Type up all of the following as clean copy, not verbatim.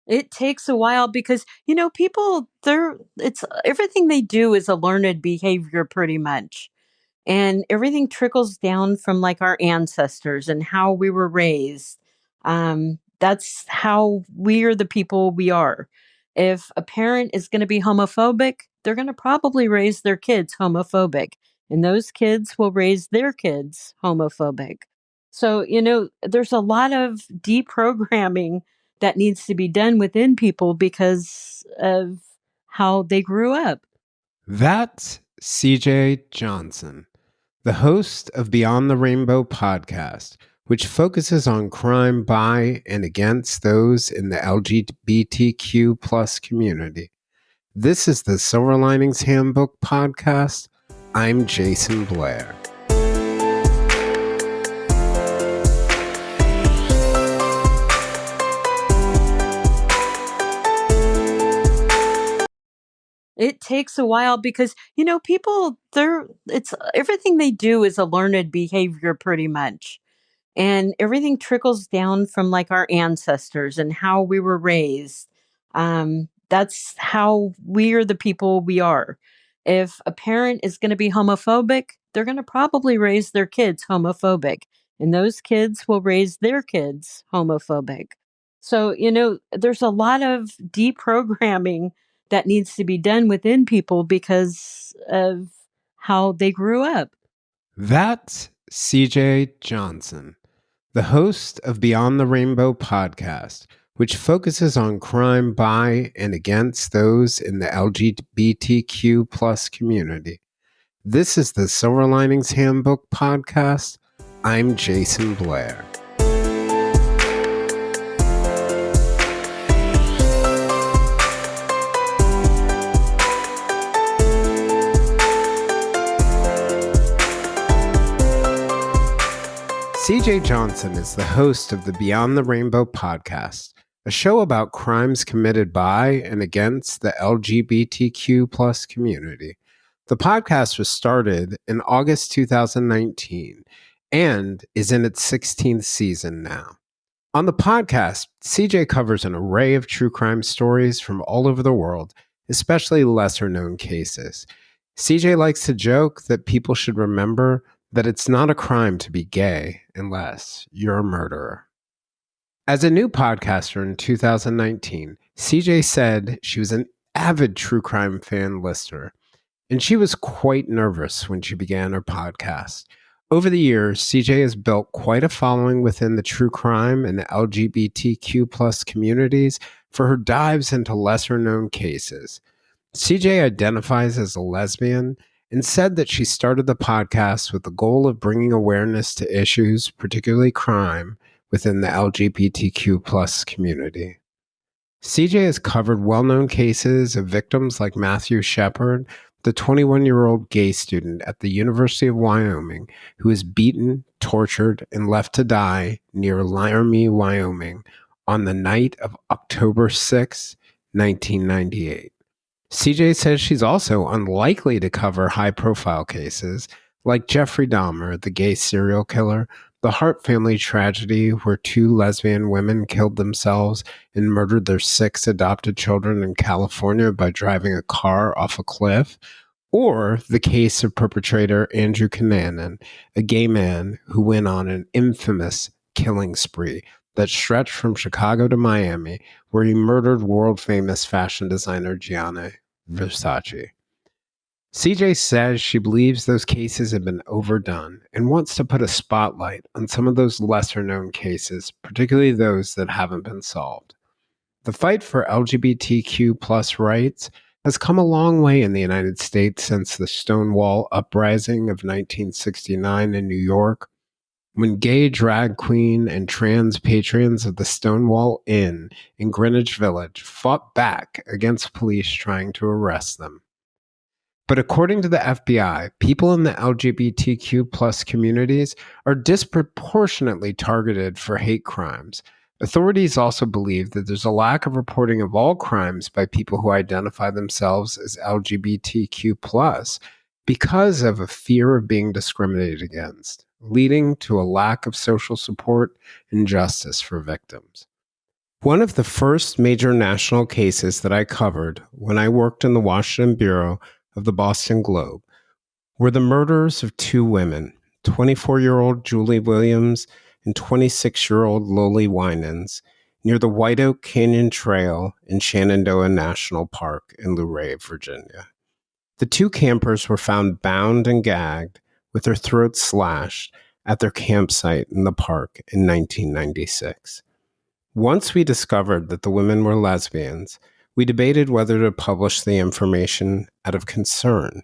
It takes a while because, people, it's everything they do is a learned behavior pretty much. And everything trickles down from like our ancestors and how we were raised. That's how we are the people we are. If a parent is going to be homophobic, they're going to probably raise their kids homophobic, and those kids will raise their kids homophobic. So, there's a lot of deprogramming that needs to be done within people because of how they grew up. That's CJ Johnson, the host of Beyond the Rainbow podcast, which focuses on crime by and against those in the LGBTQ plus community. This is the Silver Linings Handbook podcast. I'm Jason Blair. It takes a while because, people, it's everything they do is a learned behavior pretty much. And everything trickles down from like our ancestors and how we were raised. That's how we are the people we are. If a parent is going to be homophobic, they're going to probably raise their kids homophobic, and those kids will raise their kids homophobic. So, there's a lot of deprogramming that needs to be done within people because of how they grew up. That's CJ Johnson, the host of Beyond the Rainbow podcast, which focuses on crime by and against those in the LGBTQ plus community. This is the Silver Linings Handbook podcast. I'm Jason Blair. CJ Johnson is the host of the Beyond the Rainbow podcast, a show about crimes committed by and against the LGBTQ plus community. The podcast was started in August 2019 and is in its 16th season now. On the podcast, CJ covers an array of true crime stories from all over the world, especially lesser-known cases. CJ likes to joke that people should remember that it's not a crime to be gay unless you're a murderer. As a new podcaster in 2019, CJ said she was an avid true crime fan listener, and she was quite nervous when she began her podcast. Over the years, CJ has built quite a following within the true crime and the LGBTQ plus communities for her dives into lesser-known cases. CJ identifies as a lesbian and said that she started the podcast with the goal of bringing awareness to issues, particularly crime, within the LGBTQ plus community. CJ has covered well-known cases of victims like Matthew Shepard, the 21-year-old gay student at the University of Wyoming who was beaten, tortured, and left to die near Laramie, Wyoming on the night of October 6, 1998. CJ says she's also unlikely to cover high-profile cases like Jeffrey Dahmer, the gay serial killer, the Hart family tragedy where two lesbian women killed themselves and murdered their 6 adopted children in California by driving a car off a cliff, or the case of perpetrator Andrew Cunanan, a gay man who went on an infamous killing spree that stretched from Chicago to Miami, where he murdered world-famous fashion designer Gianni Versace. CJ says she believes those cases have been overdone and wants to put a spotlight on some of those lesser-known cases, particularly those that haven't been solved. The fight for LGBTQ plus rights has come a long way in the United States since the Stonewall Uprising of 1969 in New York, when gay drag queen and trans patrons of the Stonewall Inn in Greenwich Village fought back against police trying to arrest them. But according to the FBI, people in the LGBTQ plus communities are disproportionately targeted for hate crimes. Authorities also believe that there's a lack of reporting of all crimes by people who identify themselves as LGBTQ plus because of a fear of being discriminated against, leading to a lack of social support and justice for victims. One of the first major national cases that I covered when I worked in the Washington Bureau of the Boston Globe were the murders of two women, 24-year-old Julie Williams and 26-year-old Loli Winans, near the White Oak Canyon Trail in Shenandoah National Park in Luray, Virginia. The two campers were found bound and gagged with their throats slashed at their campsite in the park in 1996. Once we discovered that the women were lesbians, we debated whether to publish the information out of concern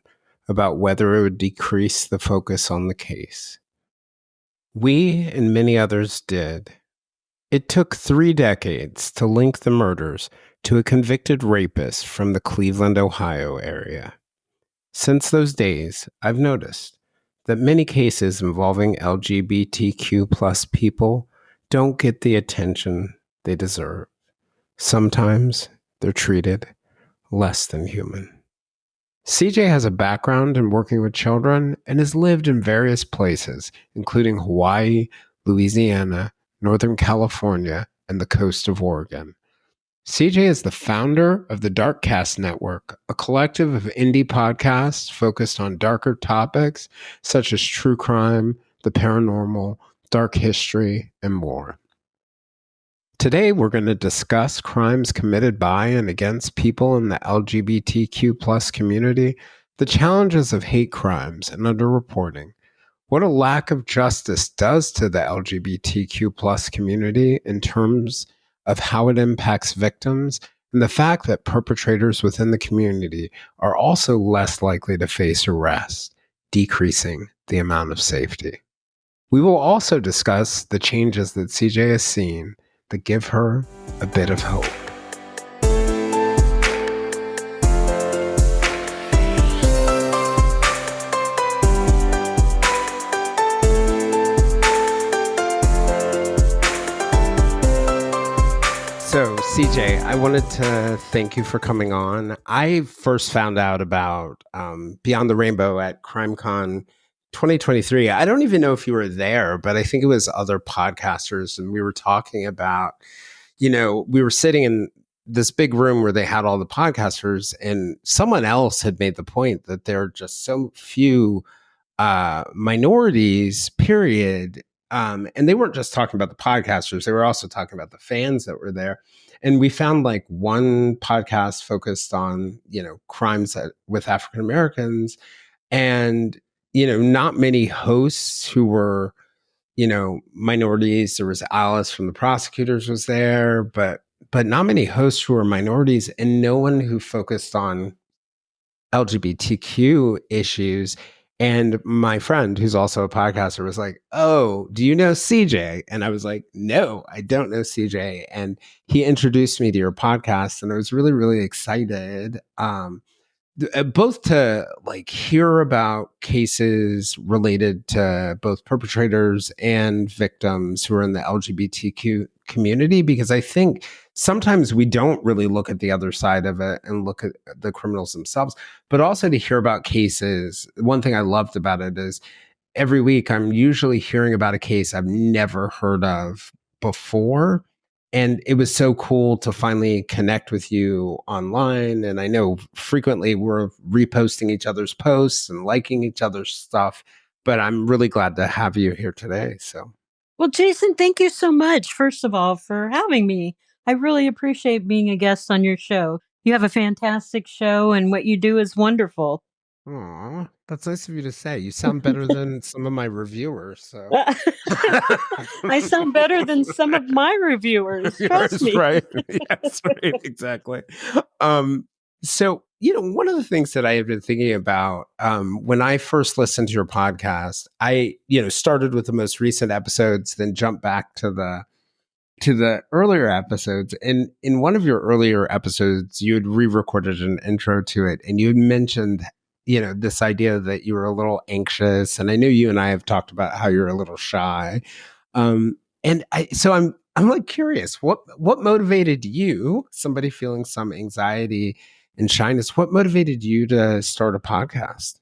about whether it would decrease the focus on the case. We and many others did. It took 3 decades to link the murders to a convicted rapist from the Cleveland, Ohio area. Since those days, I've noticed that many cases involving LGBTQ plus people don't get the attention they deserve. Sometimes they're treated less than human. CJ has a background in working with children and has lived in various places, including Hawaii, Louisiana, Northern California, and the coast of Oregon. CJ is the founder of the Darkcast Network, a collective of indie podcasts focused on darker topics such as true crime, the paranormal, dark history, and more. Today, we're going to discuss crimes committed by and against people in the LGBTQ plus community, the challenges of hate crimes and underreporting, what a lack of justice does to the LGBTQ plus community in terms of how it impacts victims, and the fact that perpetrators within the community are also less likely to face arrest, decreasing the amount of safety. We will also discuss the changes that CJ has seen that give her a bit of hope. So, CJ, I wanted to thank you for coming on. I first found out about Beyond the Rainbow at CrimeCon 2023. I don't even know if you were there, but I think it was other podcasters, and we were talking about, we were sitting in this big room where they had all the podcasters, and someone else had made the point that there are just so few minorities, period. And they weren't just talking about the podcasters, they were also talking about the fans that were there. And we found like one podcast focused on, crimes with African Americans, and, not many hosts who were, minorities. There was Alice from the prosecutors was there, but not many hosts who were minorities, and no one who focused on LGBTQ issues. And my friend, who's also a podcaster, was like, "Oh, do you know CJ?" And I was like, "No, I don't know CJ." And he introduced me to your podcast, and I was really, really excited. Both to like hear about cases related to both perpetrators and victims who are in the LGBTQ community, because I think sometimes we don't really look at the other side of it and look at the criminals themselves, but also to hear about cases. One thing I loved about it is every week I'm usually hearing about a case I've never heard of before. And it was so cool to finally connect with you online. And I know frequently we're reposting each other's posts and liking each other's stuff, but I'm really glad to have you here today. So, Well, Jason, thank you so much, first of all, for having me. I really appreciate being a guest on your show. You have a fantastic show, and what you do is wonderful. aw, that's nice of you to say. You sound better than some of my reviewers. So, I sound better than some of my reviewers. Trust me. Right? Yes, right. Exactly. So, one of the things that I have been thinking about when I first listened to your podcast, I, started with the most recent episodes, then jumped back to the earlier episodes. And in one of your earlier episodes, you had re-recorded an intro to it, and you had mentioned, this idea that you were a little anxious. And I know you and I have talked about how you're a little shy. So I'm like curious, what motivated you, somebody feeling some anxiety and shyness, what motivated you to start a podcast?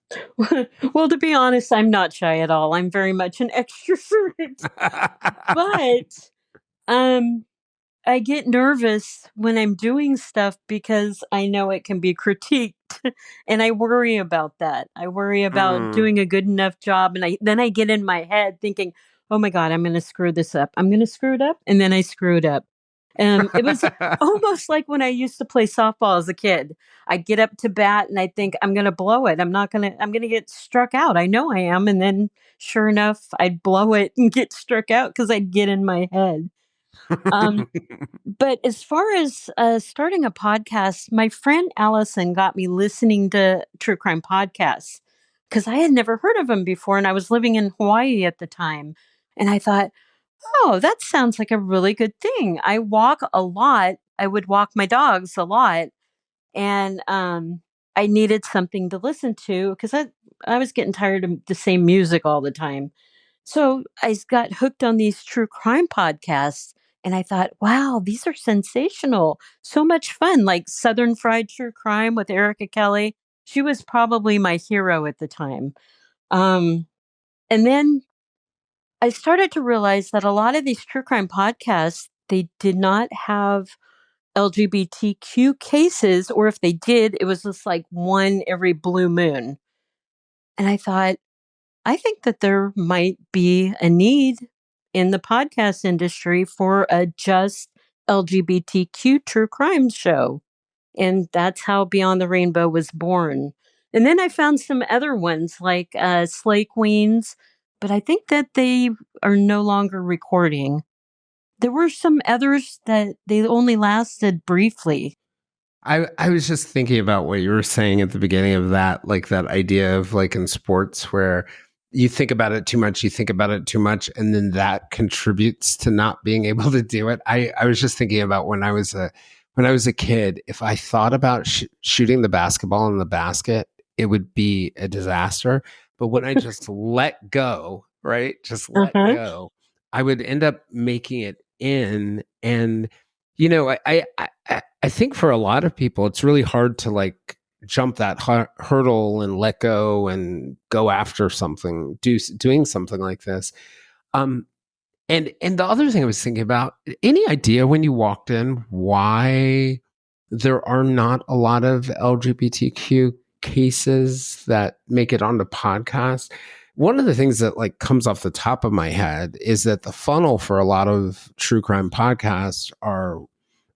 Well, to be honest, I'm not shy at all. I'm very much an extrovert. But I get nervous when I'm doing stuff because I know it can be critiqued, and I worry about that. I worry about Mm. doing a good enough job, and I get in my head thinking, "Oh my god, I'm gonna screw this up. I'm gonna screw it up," and then I screw it up. It was almost like when I used to play softball as a kid. I'd get up to bat and I think, "I'm gonna blow it. I'm gonna get struck out. I know I am," and then sure enough, I'd blow it and get struck out because 'cause I'd get in my head. Um but as far as, starting a podcast, my friend Allison got me listening to true crime podcasts because I had never heard of them before, and I was living in Hawaii at the time, and I thought, "Oh, that sounds like a really good thing." I walk a lot. I would walk my dogs a lot, and, I needed something to listen to because I was getting tired of the same music all the time. So got hooked on these true crime podcasts and I thought, wow, these are sensational. So much fun. Like Southern Fried True Crime with Erica Kelly. She was probably my hero at the time. Um, and then I started to realize that a lot of these true crime podcasts, they did not have LGBTQ cases, or if they did, it was just like one every blue moon. And I thought, I think that there might be a need in the podcast industry for a just LGBTQ true crime show. And that's how Beyond the Rainbow was born. And then I found some other ones like Slay Queens, but I think that they are no longer recording. There were some others that they only lasted briefly. I was just thinking about what you were saying at the beginning of that, like that idea of like in sports where you think about it too much, and then that contributes to not being able to do it. I was just thinking about when I was a kid, if I thought about shooting the basketball in the basket, it would be a disaster. But when I just let go, right, just let Uh-huh. go, I would end up making it in. And you know, I think for a lot of people, it's really hard to like jump that hurdle and let go and go after something, doing something like this. Um, and the other thing I was thinking about, any idea when you walked in why there are not a lot of LGBTQ cases that make it onto podcasts? One of the things that like comes off the top of my head is that the funnel for a lot of true crime podcasts are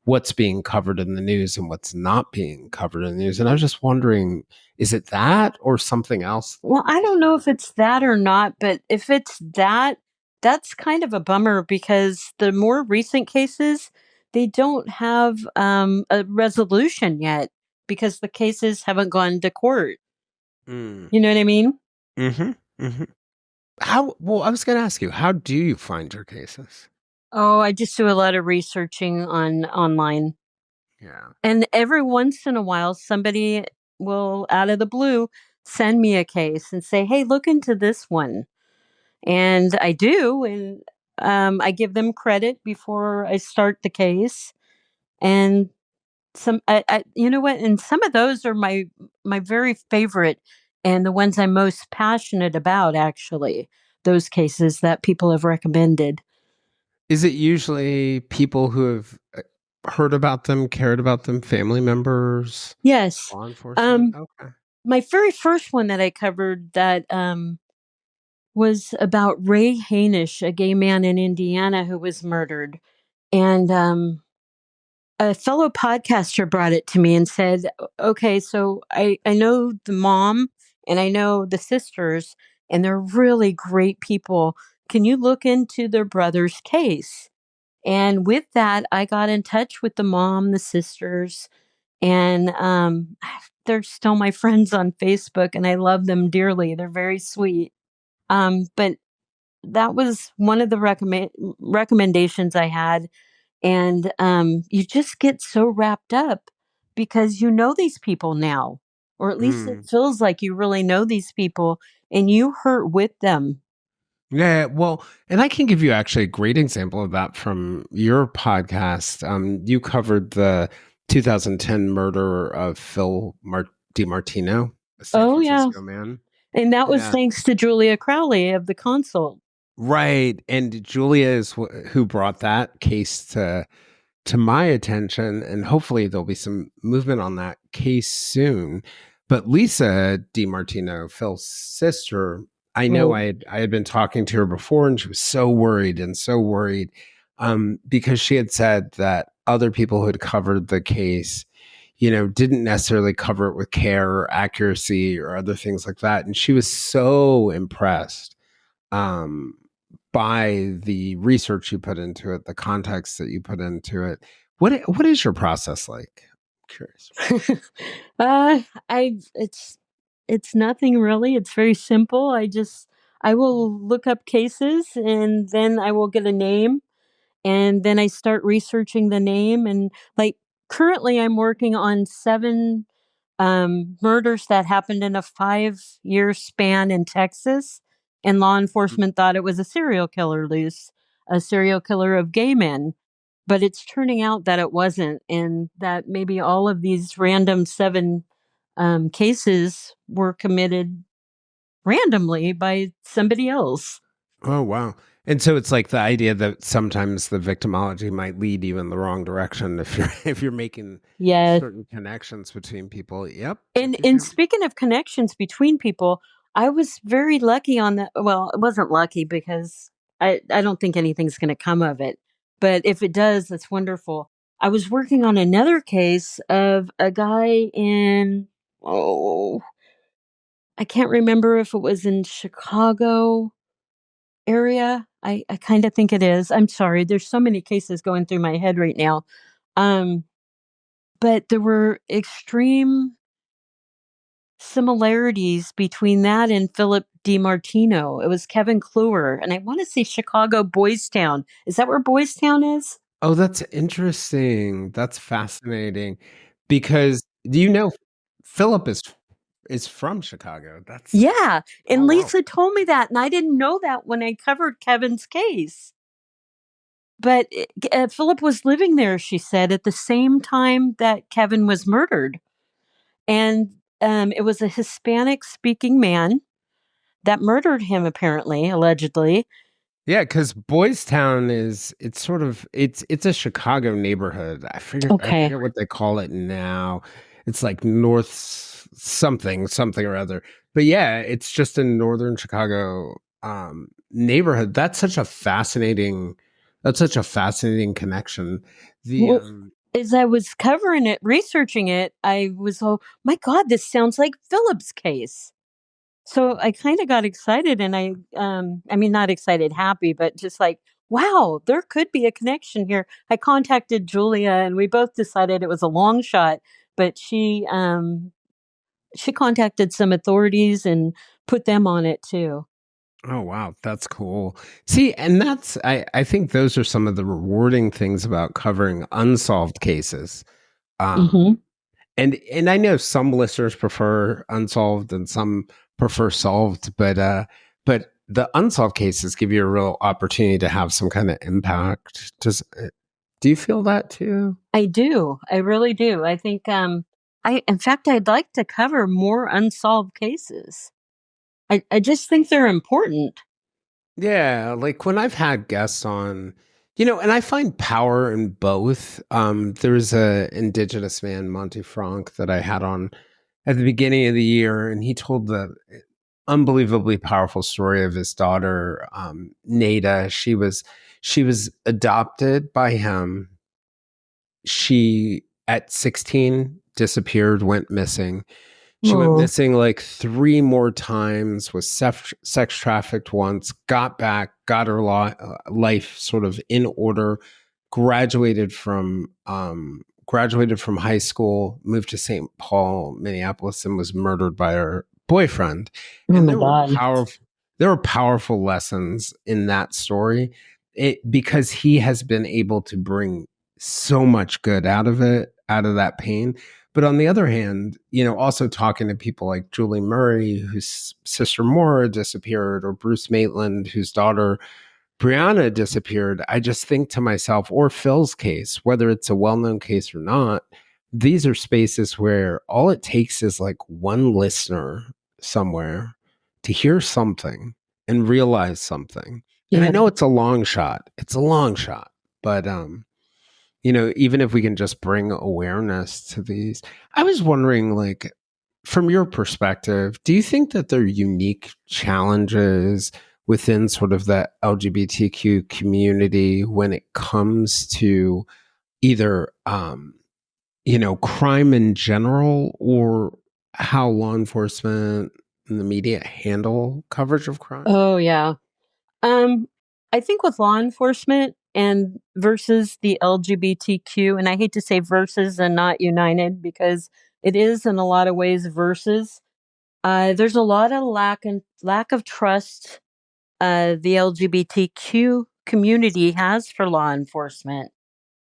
what's being covered in the news and what's not being covered in the news. And I was just wondering, is it that or something else? Well, I don't know if it's that or not, but if it's that, that's kind of a bummer because the more recent cases, they don't have a resolution yet because the cases haven't gone to court. Mm. You know what I mean? Hmm. Hmm. Well, I was going to ask you, how do you find your cases? Oh, I just do a lot of researching on online. Yeah. And every once in a while, somebody will, out of the blue, send me a case and say, hey, look into this one. And I do, and I give them credit before I start the case. And you know what? And some of those are my very favorite, and the ones I'm most passionate about. Actually, those cases that people have recommended. Is it usually people who have heard about them, cared about them, family members, Yes, law enforcement? um, Okay. my very first one that I covered that was about Ray Hainish, a gay man in Indiana who was murdered, and a fellow podcaster brought it to me and said, okay, so I know the mom and I know the sisters, and they're really great people. Can you look into their brother's case? And with that, I got in touch with the mom, the sisters, and they're still my friends on Facebook, and I love them dearly. They're very sweet. But that was one of the recommendations I had, and you just get so wrapped up because you know these people now, or at least it Mm. feels like you really know these people and you hurt with them. Yeah, well, and I can give you actually a great example of that from your podcast. You covered the 2010 murder of DiMartino, a San Oh, yeah. Francisco man. And that was Yeah. thanks to Julia Crowley of the Consult. Right. And Julia is who brought that case to my attention, and hopefully there'll be some movement on that case soon. But Lisa DiMartino, Phil's sister, I know Right. I had been talking to her before, and she was so worried, because she had said that other people who had covered the case, didn't necessarily cover it with care or accuracy or other things like that. And she was so impressed, um, by the research you put into it, the context that you put into it. What is your process like? I'm curious. I it's nothing really. It's very simple. I will look up cases and then I will get a name and then I start researching the name and like currently I'm working on 7 murders that happened in a 5-year span in Texas and law enforcement thought it was a serial killer loose, a serial killer of gay men. But it's turning out that it wasn't, and that maybe all of these random 7 cases were committed randomly by somebody else. Oh wow. And so it's like the idea that sometimes the victimology might lead you in the wrong direction if you're if you're making Yeah. certain connections between people. Yep. And speaking of connections between people, I was very lucky on that. Well, it wasn't lucky because I don't think anything's going to come of it. But if it does, that's wonderful. I was working on another case of a guy in, oh, I can't remember if it was in Chicago area. I kind of think it is. I'm sorry. There's so many cases going through my head right now. Um, but there were extreme similarities between that and Philip DiMartino. It was Kevin Kluwer, and I want to say Chicago Boys Town. Is that where Boys Town is? Oh, that's interesting. That's fascinating because do you know Philip is from Chicago? That's Yeah, and oh wow. Lisa told me that, and I didn't know that when I covered Kevin's case. But Philip was living there, she said, at the same time that Kevin was murdered. And it was a Hispanic speaking man that murdered him, apparently, allegedly. Yeah, because Boys Town it's sort of it's a Chicago neighborhood. I Okay. forget what they call it now. It's like something or other. But yeah, it's just a northern Chicago neighborhood. That's such a fascinating connection. The Well, as I was covering it, researching it, I was, oh my God, this sounds like Philip's case. So I kind of got excited and I mean, not excited, happy, but just like, wow, there could be a connection here. I contacted Julia and we both decided it was a long shot, but she contacted some authorities and put them on it too. Oh wow, that's cool. See, and I think those are some of the rewarding things about covering unsolved cases. Hmm. Um and I know some listeners prefer unsolved and some prefer solved, but the unsolved cases give you a real opportunity to have some kind of impact. Do you feel that too? I do. I really do. I think, in fact, I'd like to cover more unsolved cases. I just think they're important. Yeah, like when I've had guests on, and I find power in both. There was a indigenous man, Monty Frank, that I had on at the beginning of the year, and he told the unbelievably powerful story of his daughter, Nada. She was adopted by him. She at 16 disappeared, went missing. She went Oh, missing like 3 more times, was sex trafficked once, got back, got her life sort of in order, graduated from high school, moved to St. Paul, Minneapolis, and was murdered by her boyfriend. oh And my God. there were powerful lessons in that story. Because he has been able to bring so much good out of that pain. But on the other hand, also talking to people like Julie Murray, whose sister Maura disappeared, or Bruce Maitland, whose daughter Brianna disappeared, I just think to myself, or Phil's case, whether it's a well known case or not, these are spaces where all it takes is like one listener somewhere to hear something and realize something. And I Yeah. know it's a long shot. It's a long shot, but even if we can just bring awareness to these. I was wondering, like, from your perspective, do you think that there are unique challenges within sort of the LGBTQ community when it comes to either, crime in general, or how law enforcement and the media handle coverage of crime? Oh, yeah. Um, I think with law enforcement and versus the LGBTQ, and I hate to say versus and not united because it is in a lot of ways versus. There's a lot of lack of trust the LGBTQ community has for law enforcement,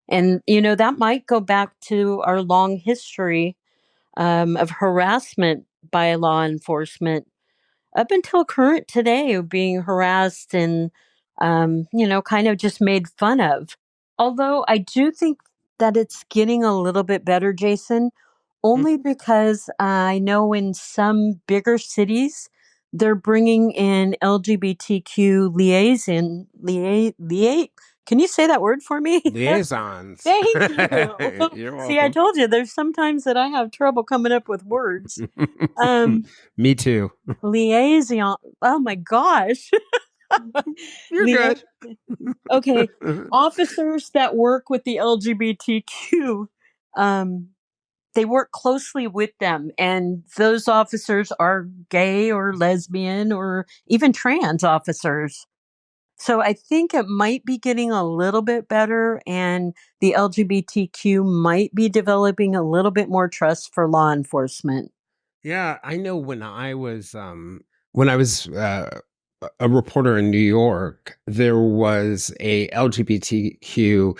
and that might go back to our long history of harassment by law enforcement up until current today of being harassed and kind of just made fun of. Although I do think that it's getting a little bit better, Jason, Mm. only because I know in some bigger cities they're bringing in LGBTQ can you say that word for me? Liaisons. Thank you. You're See, I welcome. told you there's sometimes that I have trouble coming up with words. Um Me too. Liaison. Oh my gosh. You're Lia- good. okay. Officers that work with the LGBTQ, um, they work closely with them, and those officers are gay or lesbian or even trans officers. So I think it might be getting a little bit better, and the LGBTQ might be developing a little bit more trust for law enforcement. Yeah, I know when I was a reporter in New York, there was a LGBTQ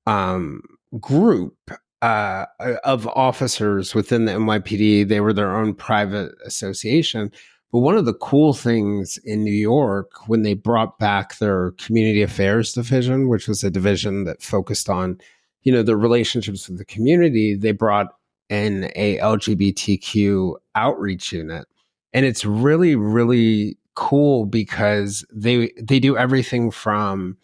um, group of officers within the NYPD. They were their own private association. But one of the cool things in New York, when they brought back their community affairs division, which was a division that focused on, the relationships with the community, they brought in a LGBTQ outreach unit. And it's really, really cool because they do everything from,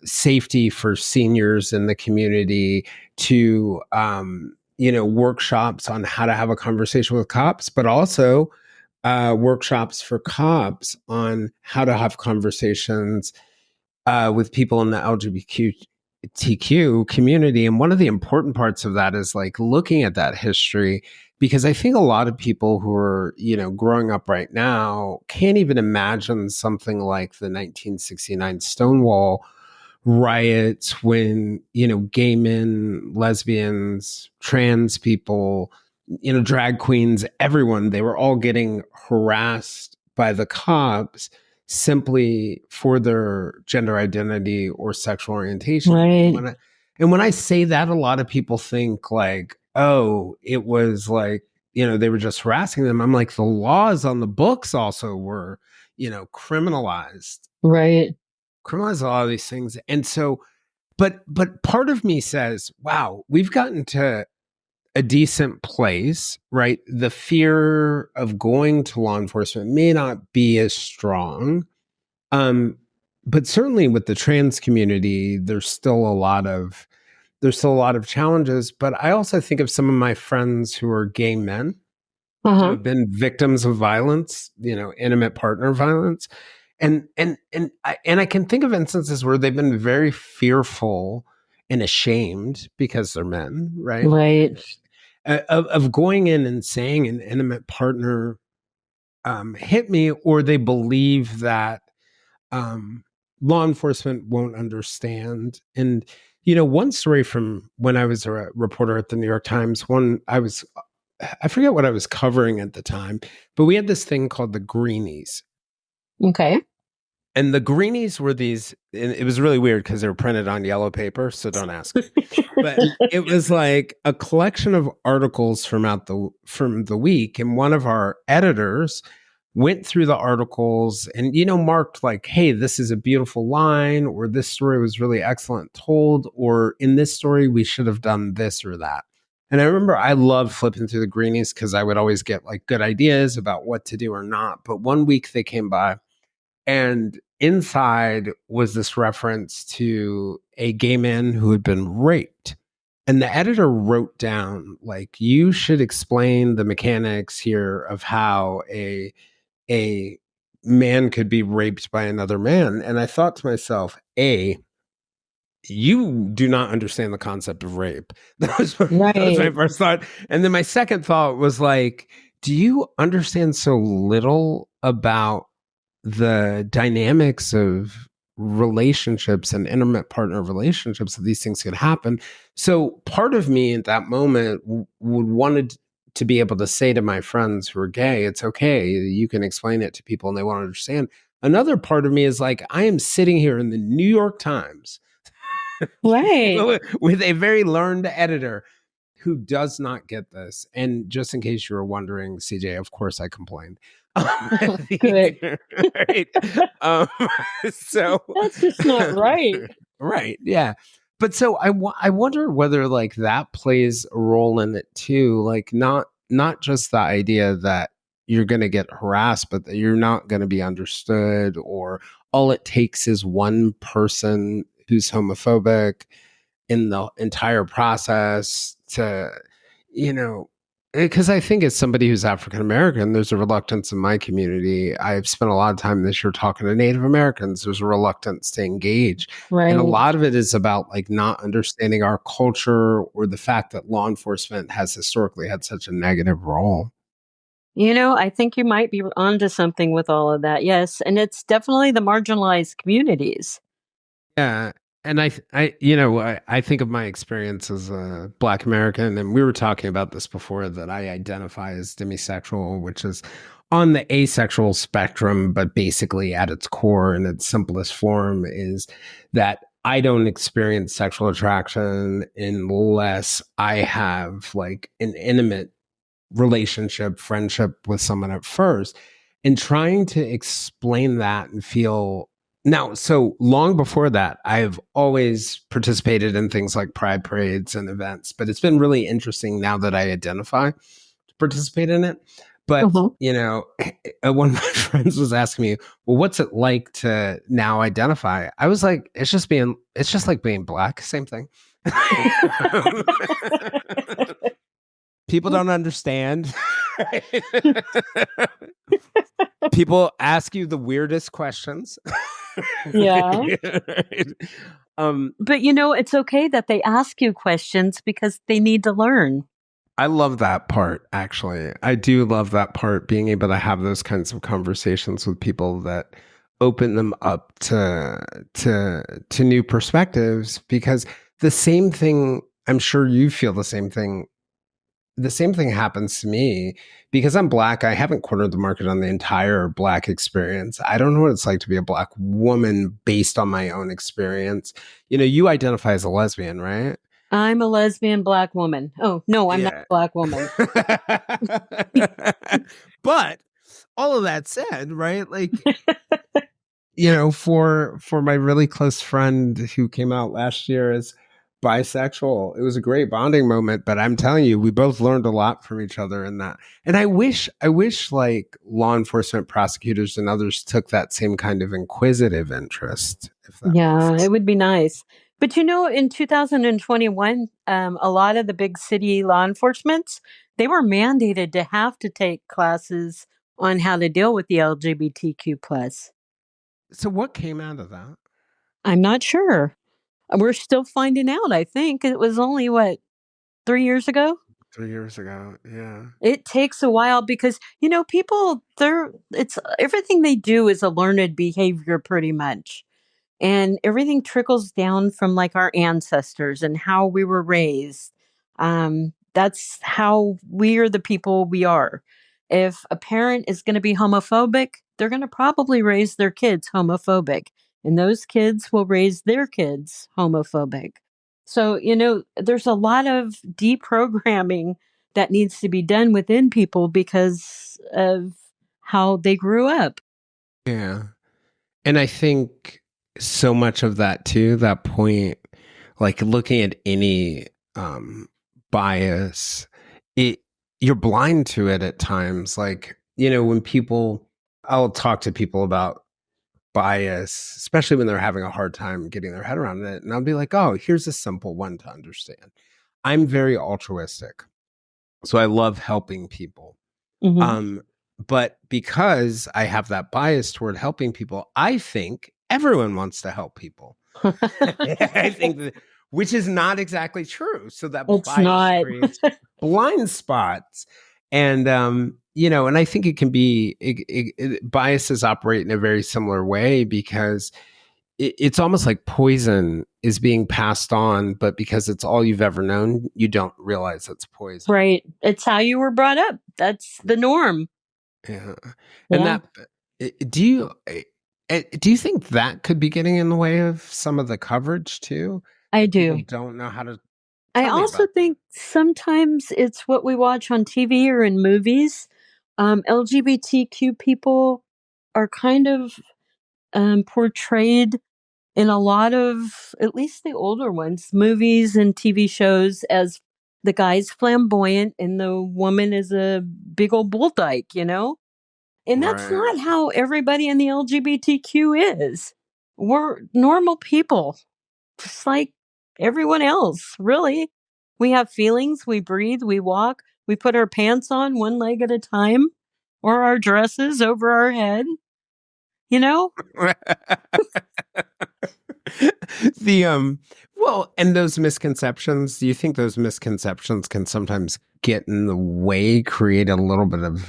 safety for seniors in the community to, workshops on how to have a conversation with cops, but also workshops for cops on how to have conversations with people in the LGBTQ community. And one of the important parts of that is like looking at that history, because I think a lot of people who are, growing up right now can't even imagine something like the 1969 Stonewall riots when, gay men, lesbians, trans people, drag queens, everyone, they were all getting harassed by the cops simply for their gender identity or sexual orientation. Right. And when I say that, a lot of people think like, oh, it was like, they were just harassing them. I'm like, the laws on the books also were, criminalized, Right. criminalize a lot of these things. And so, but part of me says, wow, we've gotten to a decent place, right? The fear of going to law enforcement may not be as strong. Um, but certainly with the trans community, there's still a lot of challenges. But I also think of some of my friends who are gay men who Uh-huh. have been victims of violence, intimate partner violence. And I can think of instances where they've been very fearful and ashamed because they're men, right? Right. Of going in and saying an intimate partner hit me, or they believe that um, law enforcement won't understand. And one story from when I was a reporter at the New York Times, I forget what I was covering at the time, but we had this thing called the Greenies. Okay. And the Greenies were these, and it was really weird because they were printed on yellow paper, so don't ask me. But it was like a collection of articles from the week, and one of our editors went through the articles and marked like, hey, this is a beautiful line, or this story was really excellent told, or in this story we should have done this or that. And I remember I loved flipping through the Greenies because I would always get like good ideas about what to do or not. But one week they came by, and inside was this reference to a gay man who had been raped. And the editor wrote down, like, you should explain the mechanics here of how a man could be raped by another man. And I thought to myself, you do not understand the concept of rape. That was my Right. first thought. And then my second thought was like, do you understand so little about the dynamics of relationships and intimate partner relationships that these things could happen? So part of me at that moment would wanted to be able to say to my friends who are gay, it's okay, you can explain it to people and they won't understand. Another part of me is like, I am sitting here in the New York Times Right. with a very learned editor who does not get this. And just in case you were wondering, CJ, of course I complained. Good. Right. Um, so, That's just not right. right. Yeah. But so I wonder whether like that plays a role in it too. Like not just the idea that you're going to get harassed, but that you're not going to be understood, or all it takes is one person who's homophobic in the entire process to, you know, because I think as somebody who's African American, there's a reluctance in my community. I've spent a lot of time this year talking to Native Americans. There's a reluctance to engage. And a Right. lot of it is about like not understanding our culture or the fact that law enforcement has historically had such a negative role. I think you might be onto something with all of that. Yes. And it's definitely the marginalized communities. Yeah. And I think of my experience as a Black American, and we were talking about this before, that I identify as demisexual, which is on the asexual spectrum, but basically at its core, in its simplest form, is that I don't experience sexual attraction unless I have like an intimate relationship, friendship with someone at first, and trying to explain that and feel now. So long before that, I've always participated in things like pride parades and events, but it's been really interesting now that I identify to participate in it. But Mhm. one of my friends was asking me, well, what's it like to now identify? I was like, it's just like being Black, same thing. People don't understand. People ask you the weirdest questions. Yeah. um, But it's okay that they ask you questions because they need to learn. I love that part, actually. I do love that part, being able to have those kinds of conversations with people that open them up to new perspectives, because the same thing, I'm sure you feel the same thing happens to me because I'm Black. I haven't cornered the market on the entire Black experience. I don't know what it's like to be a Black woman based on my own experience. You identify as a lesbian, right? I'm a lesbian Black woman. Oh, no, I'm not Yeah. a Black woman. But all of that said, right? Like, for my really close friend who came out last year as bisexual, it was a great bonding moment. But I'm telling you, we both learned a lot from each other in that. And I wish like law enforcement, prosecutors, and others took that same kind of inquisitive interest, if that makes Yeah, sense. it would be nice. But in 2021, a lot of the big city law enforcements, they were mandated to have to take classes on how to deal with the LGBTQ plus. So what came out of that I'm not sure. We're still finding out. I think it was only 3 years ago. 3 years ago? Yeah. It takes a while because people it's everything they do is a learned behavior pretty much. And everything trickles down from like our ancestors and how we were raised. That's how we are the people we are. If a parent is going to be homophobic, they're going to probably raise their kids homophobic, and those kids will raise their kids homophobic. So, there's a lot of deprogramming that needs to be done within people because of how they grew up. Yeah. And I think so much of that too, that point, like looking at any bias, it you're blind to it at times. Like, when I'll talk to people about bias, especially when they're having a hard time getting their head around it. And I'll be like, oh, here's a simple one to understand. I'm very altruistic. So I love helping people. Hmm. Um, but because I have that bias toward helping people, I think everyone wants to help people. I think that, which is not exactly true. So that It's bias not. creates blind spots. And, and I think it can be, biases operate in a very similar way because it's almost like poison is being passed on, but because it's all you've ever known, you don't realize it's poison. Right. It's how you were brought up. That's the norm. Yeah. And Yeah, that, do you, do you think that could be getting in the way of some of the coverage too? I That people do. don't know how to I tell me also about that. think sometimes it's what we watch on TV or in movies. LGBTQ people are kind of portrayed in a lot of, at least the older ones, movies and TV shows as the guy's flamboyant and the woman is a big old bull dyke, you know? And that's Right. not how everybody in the LGBTQ is. We're normal people, just like everyone else, really. We have feelings, we breathe, we walk, we put our pants on one leg at a time or our dresses over our head, you know? the well, and those misconceptions, do you think those misconceptions can sometimes get in the way, create a little bit of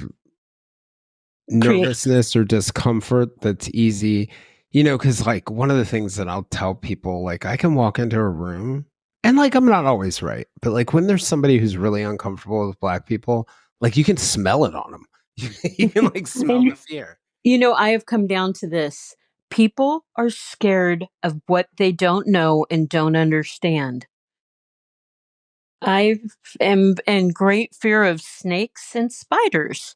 Create. nervousness or discomfort that's easy? Because like one of the things that I'll tell people, like I can walk into a room and like I'm not always right, but like when there's somebody who's really uncomfortable with black people, like you can smell it on them. You can like smell And the fear. I have come down to this. People are scared of what they don't know and don't understand. I am in great fear of snakes and spiders,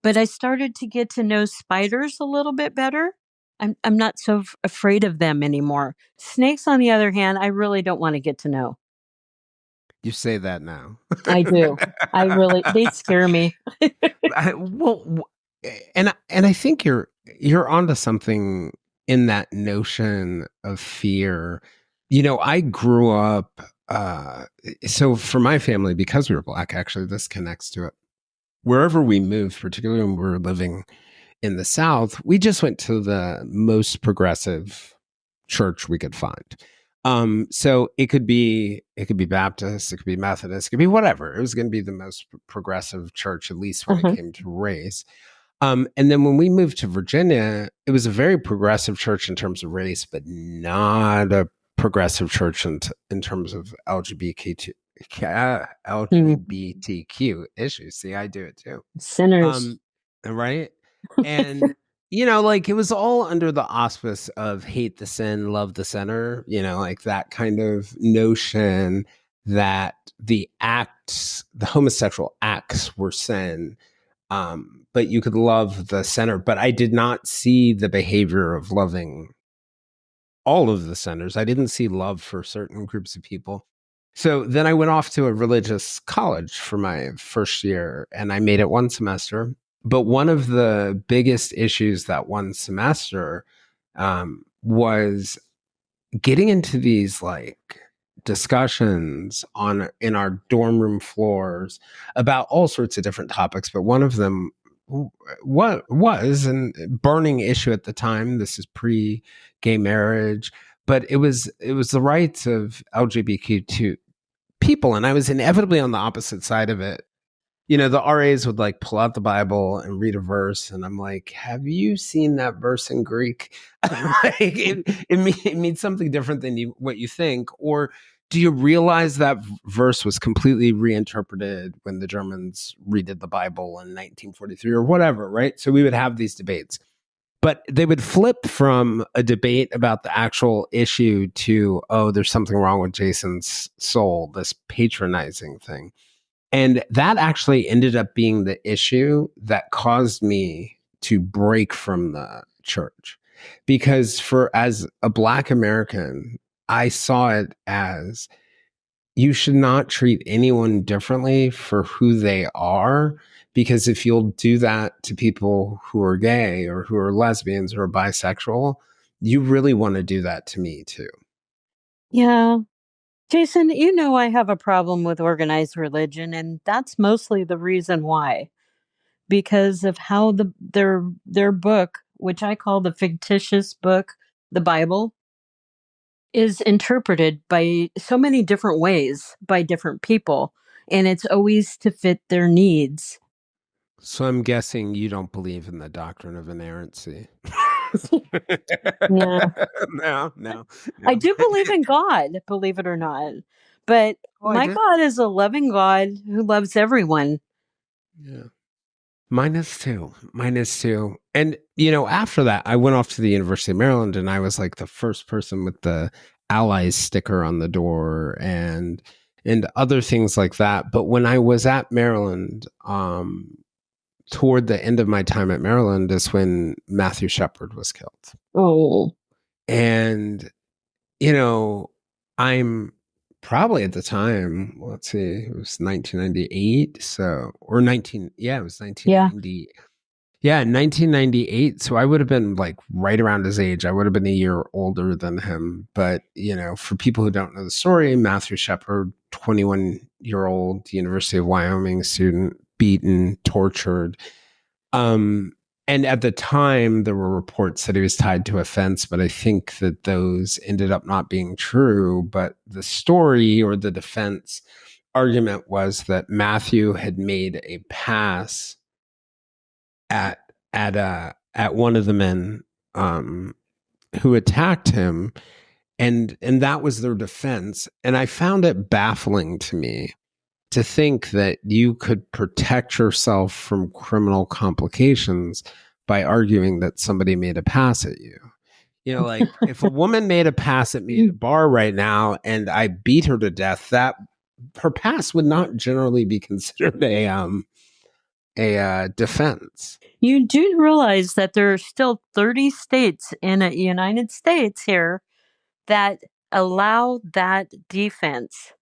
but I started to get to know spiders a little bit better. I'm not so afraid of them anymore. Snakes, on the other hand, I really don't want to get to know. You say that now. I do. They scare me. Well, and I think you're onto something in that notion of fear. I grew up. So for my family, because we were black, actually, this connects to it. Wherever we moved, particularly when we were living in the South, we just went to the most progressive church we could find. So it could be Baptist, it could be Methodist, it could be whatever. It was going to be the most progressive church, at least when it Uh-huh. came to race. And then when we moved to Virginia, it was a very progressive church in terms of race, but not a progressive church in terms of Mm, LGBTQ issues. See, I do it too. sinners. Um, right? And like it was all under the auspice of hate the sin, love the sinner, like that kind of notion that the homosexual acts were sin. But you could love the sinner. But I did not see the behavior of loving all of the sinners. I didn't see love for certain groups of people. So then I went off to a religious college for my first year and I made it one semester. But one of the biggest issues that one semester was getting into these like discussions on in our dorm room floors about all sorts of different topics. But one of them what was and burning issue at the time. This is pre gay marriage, but it was the rights of LGBTQ people, and I was inevitably on the opposite side of it. The RAs would like pull out the Bible and read a verse, and I'm like, "Have you seen that verse in Greek? Like, it means something different than what you think, or do you realize that verse was completely reinterpreted when the Germans redid the Bible in 1943 or whatever?" Right? So we would have these debates, but they would flip from a debate about the actual issue to, "Oh, there's something wrong with Jason's soul," this patronizing thing. And that actually ended up being the issue that caused me to break from the church. Because as a Black American, I saw it as you should not treat anyone differently for who they are Because if you'll do that to people who are gay or who are lesbians or bisexual, you really want to do that to me too. Yeah. Jason, you know I have a problem with organized religion, and that's mostly the reason why. Because of how their book, which I call the fictitious book, the Bible, is interpreted by so many different ways by different people, and it's always to fit their needs. So I'm guessing you don't believe in the doctrine of inerrancy. Yeah. No, no, I no. do believe in God, believe it or not. But Oh, I my did. God is a loving God who loves everyone. Yeah. Mine is too. Mine is too. And, after that, I went off to the University of Maryland and I was like the first person with the allies sticker on the door and other things like that. But when I was at Maryland, toward the end of my time at Maryland is when Matthew Shepard was killed. Oh, And, you know, I'm probably at the time, let's see, it was 1998. So, or 19, yeah, it was yeah. 1990. Yeah, 1998. So I would have been like right around his age. I would have been a year older than him. But, for people who don't know the story, Matthew Shepard, 21-year-old University of Wyoming student, beaten, tortured. And at the time, there were reports that he was tied to a fence, but I think that those ended up not being true. But the story or the defense argument was that Matthew had made a pass at at one of the men who attacked him, and that was their defense. And I found it baffling to me to think that you could protect yourself from criminal complications by arguing that somebody made a pass at you. Like if a woman made a pass at me at a bar right now and I beat her to death, that her pass would not generally be considered a defense. You do realize that there are still 30 states in the United States here that allow that defense.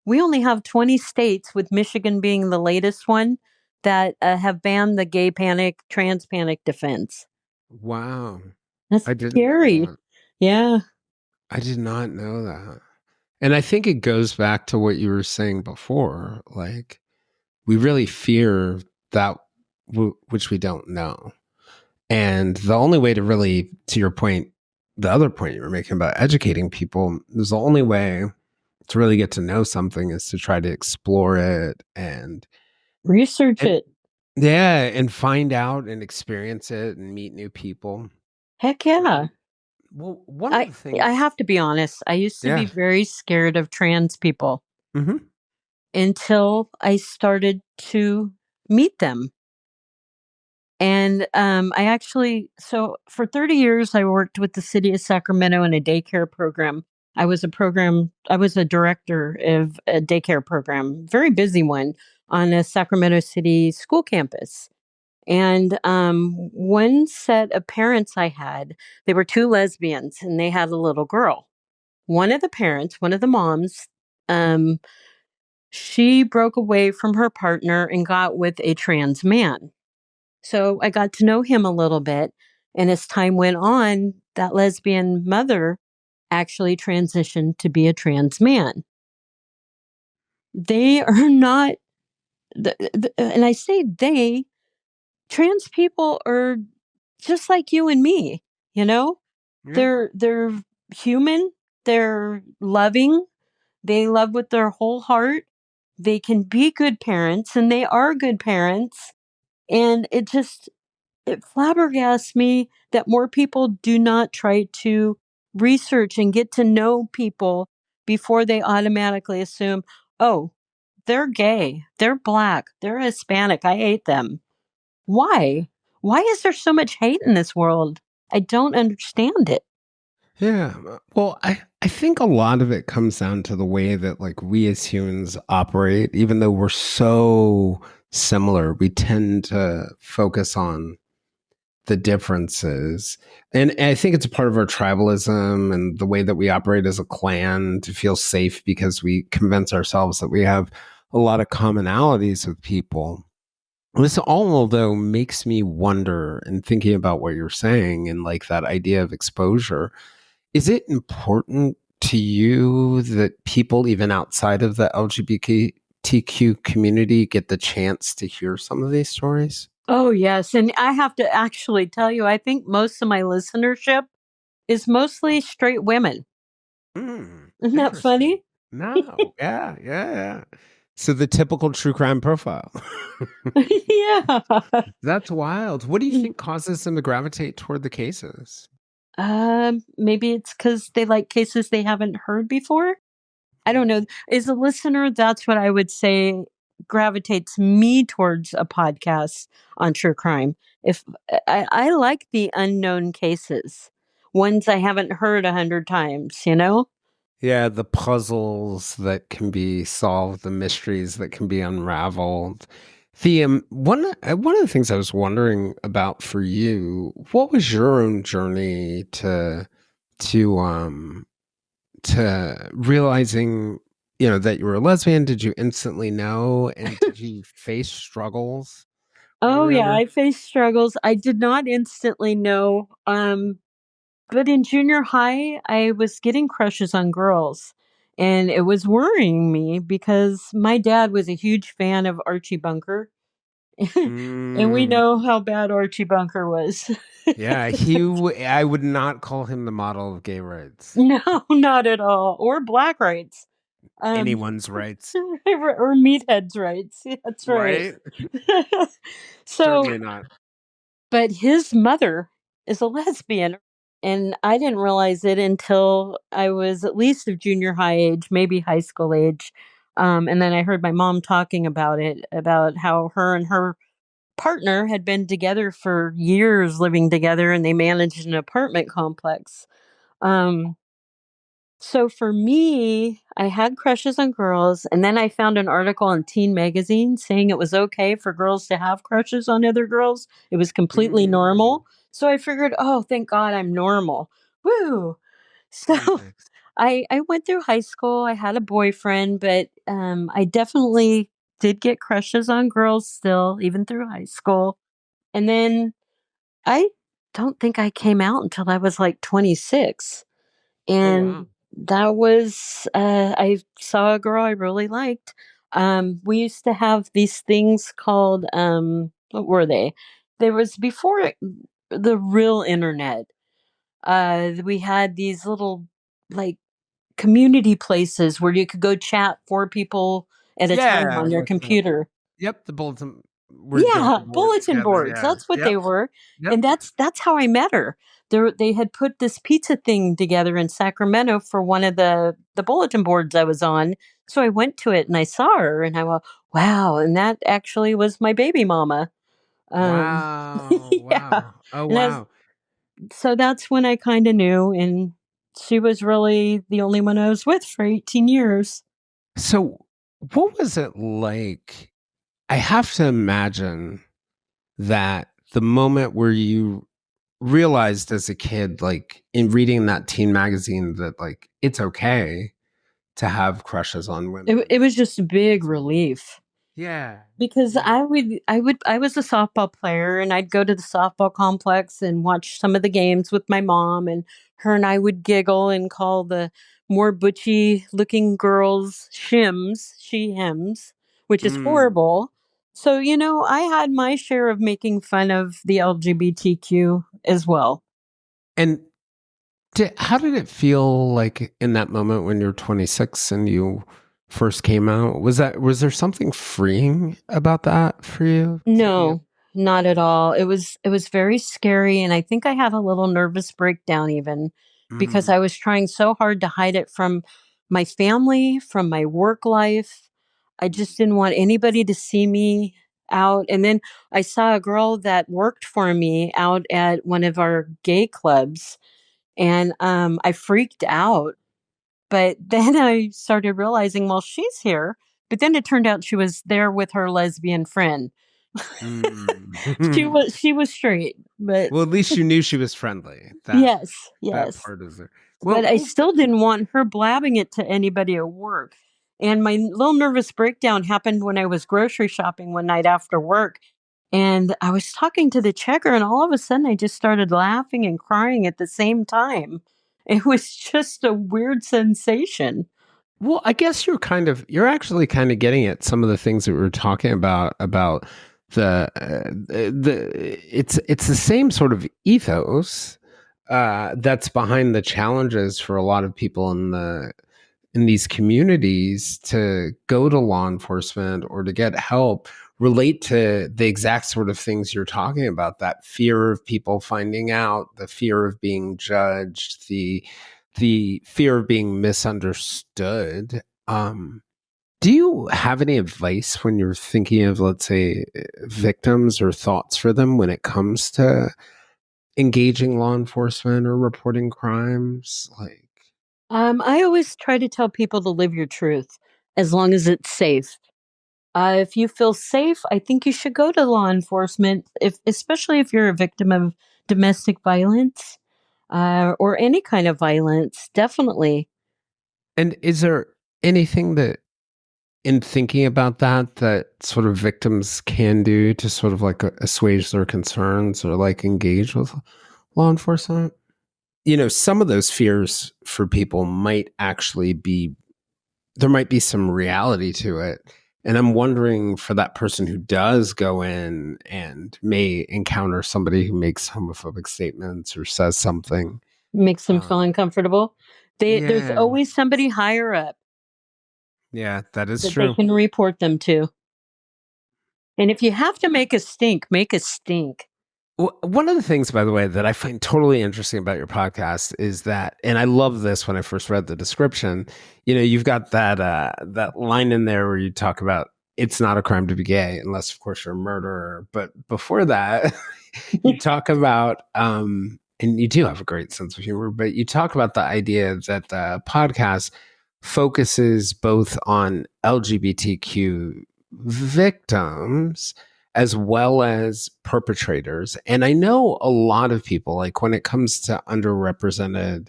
We only have 20 states, with Michigan being the latest one, that have banned the gay panic, trans panic defense. Wow. That's I didn't know scary. that. Yeah. I did not know that. And I think it goes back to what you were saying before. Like, we really fear that which we don't know. And the only way to really, to your point, the other point you were making about educating people, is the only way to really get to know something is to try to explore it Research and it. yeah, and find out and experience it and meet new people. Heck yeah. Well, one of I the I things, have to be honest. I used to be yeah. very scared of trans people Hmm. until I started to meet them. And I actually, so for 30 years, I worked with the city of Sacramento in a daycare program. I was a director of a daycare program, very busy one on a Sacramento City school campus. And one set of parents I had, they were two lesbians and they had a little girl. One of the parents, one of the moms, um, she broke away from her partner and got with a trans man. So I got to know him a little bit. And as time went on, that lesbian mother actually transitioned to be a trans man. They are not, and I say they, trans people are just like you and me, you know? Yeah. They're human, they're loving, they love with their whole heart. They can be good parents and they are good parents. And it flabbergasts me that more people do not try to research and get to know people before they automatically assume, oh, they're gay, they're black, they're Hispanic, I hate them. Why? Why is there so much hate in this world? I don't understand it. Yeah. Well, I think a lot of it comes down to the way that like we as humans operate, even though we're so similar, we tend to focus on the differences. And I think it's a part of our tribalism and the way that we operate as a clan to feel safe because we convince ourselves that we have a lot of commonalities with people. This all, though, makes me wonder and thinking about what you're saying and like that idea of exposure. Is it important to you that people, even outside of the LGBTQ community, get the chance to hear some of these stories? Oh, yes. And I have to actually tell you, I think most of my listenership is mostly straight women. Isn't that Interesting. funny? No. Yeah. Yeah. Yeah. So the typical true crime profile. Yeah. That's wild. What do you think causes them to gravitate toward the cases? Maybe it's because they like cases they haven't heard before. I don't know. As a listener, that's what I would say gravitates me towards a podcast on true crime. If I like the unknown cases, ones I haven't heard 100 times, you know? Yeah, the puzzles that can be solved, the mysteries that can be unraveled. The one of the things I was wondering about for you, what was your own journey to to realizing, that you were a lesbian? Did you instantly know, and did you face struggles Oh growing yeah, up? I faced struggles. I did not instantly know. But in junior high, I was getting crushes on girls. And it was worrying me because my dad was a huge fan of Archie Bunker. And we Mm, know how bad Archie Bunker was. yeah, I would not call him the model of gay rights. No, not at all. Or black rights. Um, Anyone's rights, or meatheads rights. Yeah, that's right. right? So, Certainly not. but his mother is a lesbian. And I didn't realize it until I was at least of junior high age, maybe high school age. And then I heard my mom talking about it, about how her and her partner had been together for years, living together, and they managed an apartment complex. Um, so for me, I had crushes on girls, and then I found an article in Teen Magazine saying it was okay for girls to have crushes on other girls. It was completely Mm, normal. So I figured, oh, thank God I'm normal. Woo. So nice. I went through high school. I had a boyfriend, but I definitely did get crushes on girls still, even through high school. And then I don't think I came out until I was like 26. Oh And wow. that was, I saw a girl I really liked. We used to have these things called, what were they? There was before the real internet. We had these little, like, community places where you could go chat 4 people at a time Yeah, on your like computer. the bulletin where you get on Yeah, the boards bulletin together. boards, Yeah. that's what they Yep. were, Yep. and that's how I met her. They had put this pizza thing together in Sacramento for one of the bulletin boards I was on, so I went to it and I saw her and I went, "Wow," and that actually was my baby mama. Um, Wow. yeah, Wow. Oh and as wow. so that's when I kinda knew, and she was really the only one I was with for 18 years. So what was it like? I have to imagine that the moment where you realized as a kid, like in reading that teen magazine, that like it's okay to have crushes on women. It was just a big relief. Yeah. Because Yeah. I was a softball player, and I'd go to the softball complex and watch some of the games with my mom, and her and I would giggle and call the more butchy looking girls shims, she hims, which is Mm. horrible. So, I had my share of making fun of the LGBTQ as well. And how did it feel like in that moment when you're 26 and you first came out? Was there something freeing about that for you to be? No, not at all. It was very scary, and I think I had a little nervous breakdown even because Mm, I was trying so hard to hide it from my family, from my work life. I just didn't want anybody to see me out. And then I saw a girl that worked for me out at one of our gay clubs, and I freaked out. But then I started realizing, well, she's here. But then it turned out she was there with her lesbian friend. She mm. was straight, but Well, at least you knew she was friendly. yes, That yes. part is there. But I Well, still didn't want her blabbing it to anybody at work. And my little nervous breakdown happened when I was grocery shopping one night after work. And I was talking to the checker, and all of a sudden I just started laughing and crying at the same time. It was just a weird sensation. Well, I guess you're actually kind of getting at some of the things that we were talking about it's the same sort of ethos that's behind the challenges for a lot of people in these communities to go to law enforcement or to get help relate to the exact sort of things you're talking about, that fear of people finding out, the fear of being judged, the fear of being misunderstood. Do you have any advice when you're thinking of, let's say, victims or thoughts for them when it comes to engaging law enforcement or reporting crimes? Like, I always try to tell people to live your truth as long as it's safe. If you feel safe, I think you should go to law enforcement, especially if you're a victim of domestic violence or any kind of violence. Definitely and is there anything that, in thinking about that sort of victims can do to sort of like assuage their concerns or like engage with law enforcement? Some of those fears for people might actually be, there might be some reality to it. And I'm wondering, for that person who does go in and may encounter somebody who makes homophobic statements or says something. makes them feel uncomfortable. There's Yeah. always somebody higher up Yeah, that is that they true. can report them to. And if you have to make a stink, make a stink. One of the things, by the way, that I find totally interesting about your podcast is that, and I love this when I first read the description, you've got that line in there where you talk about it's not a crime to be gay, unless of course you're a murderer. But before that, you talk about, and you do have a great sense of humor, but you talk about the idea that the podcast focuses both on LGBTQ victims as well as perpetrators. And I know a lot of people, like when it comes to underrepresented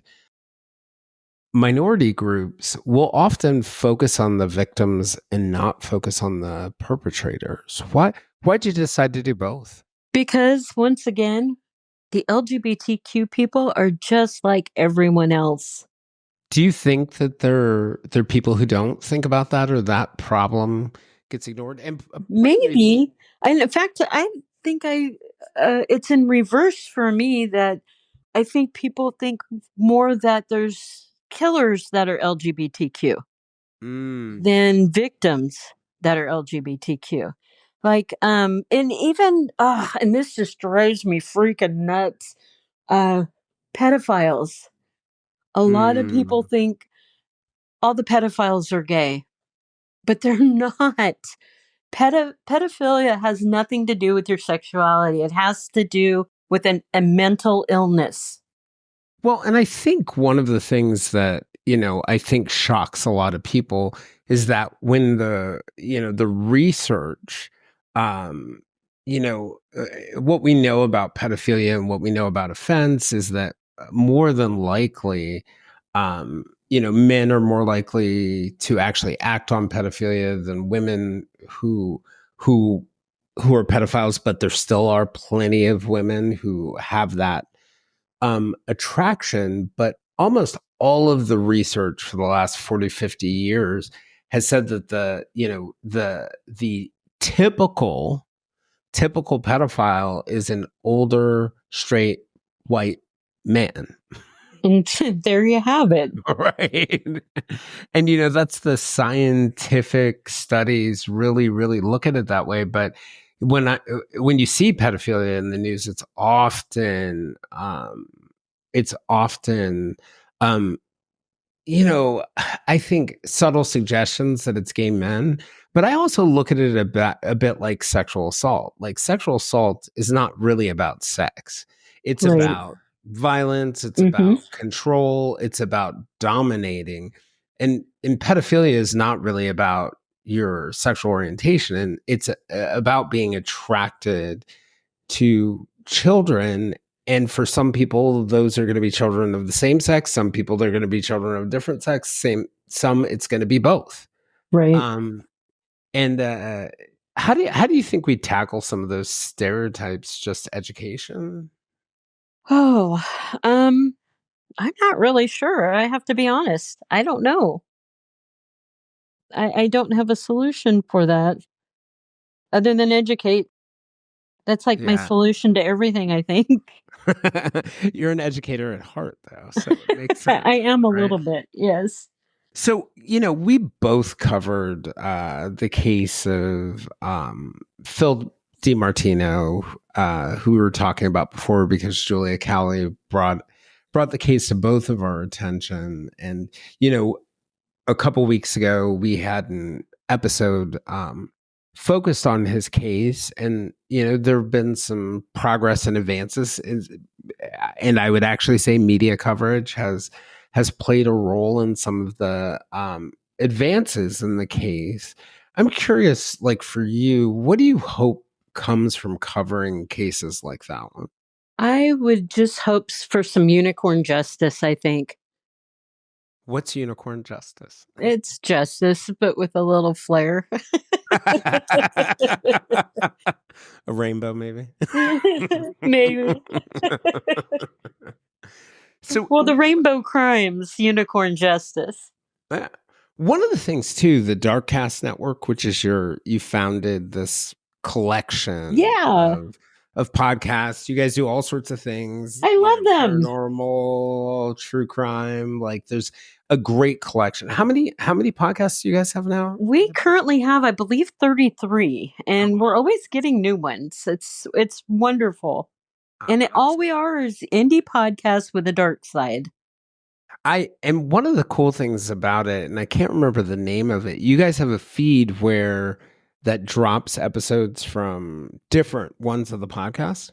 minority groups, will often focus on the victims and not focus on the perpetrators. Why'd you decide to do both? Because once again, the LGBTQ people are just like everyone else. Do you think that there are people who don't think about that, or that problem gets ignored? And part of me, Maybe. And in fact, I think it's in reverse for me that I think people think more that there's killers that are LGBTQ mm, than victims that are LGBTQ. Like, and even, and this just drives me freaking nuts. Uh, pedophiles. A lot of people mm. think all the pedophiles are gay, but they're not. Pedophilia has nothing to do with your sexuality. It has to do with a mental illness. Well, and I think one of the things that, I think shocks a lot of people is that when the research, um, what we know about pedophilia and what we know about offense is that more than likely, men are more likely to actually act on pedophilia than women who who are pedophiles, but there still are plenty of women who have that attraction. But almost all of the research for the last 40, 50 years has said that the typical pedophile is an older, straight, white man. And there you have it. Right. And that's the scientific studies really, really look at it that way. But when you see pedophilia in the news, it's often um, I think subtle suggestions that it's gay men, but I also look at it a bit like sexual assault. Like, sexual assault is not really about sex. It's Right. about violence, it's Mm-hmm. about control, it's about dominating. And pedophilia is not really about your sexual orientation, and it's about being attracted to children. And for some people, those are going to be children of the same sex. Some people, they're going to be children of different sex. Some it's going to be both. Right. Um, and how do you think we tackle some of those stereotypes? Just education? Oh, um, I'm not really sure. I have to be honest. I don't know. I don't have a solution for that other than educate. That's like my Yeah. solution to everything, I think. You're an educator at heart, though, so it makes sense, I am a right? little bit, yes. So, we both covered the case of Phil DiMartino, who we were talking about before, because Julia Cowley brought the case to both of our attention. And, a couple weeks ago, we had an episode focused on his case, and there have been some progress and advances, and I would actually say media coverage has played a role in some of the advances in the case. I'm curious, like for you, what do you hope comes from covering cases like that one? I would just hope for some unicorn justice, I think. What's unicorn justice? It's justice, but with a little flair. A rainbow, maybe. Maybe. So, Well, the rainbow crimes, unicorn justice. uh, one of the things too, the Darkcast Network, which is you founded this collection Yeah, of podcasts. You guys do all sorts of things, I love them. paranormal, true crime. Like there's a great collection. How many podcasts do you guys have now? We currently have, I believe, 33, and we're always getting new ones. It's wonderful. And all That's we are is indie podcasts with a dark side. and one of the cool things about it, and I can't remember the name of it. You guys have a feed where that drops episodes from different ones of the podcast.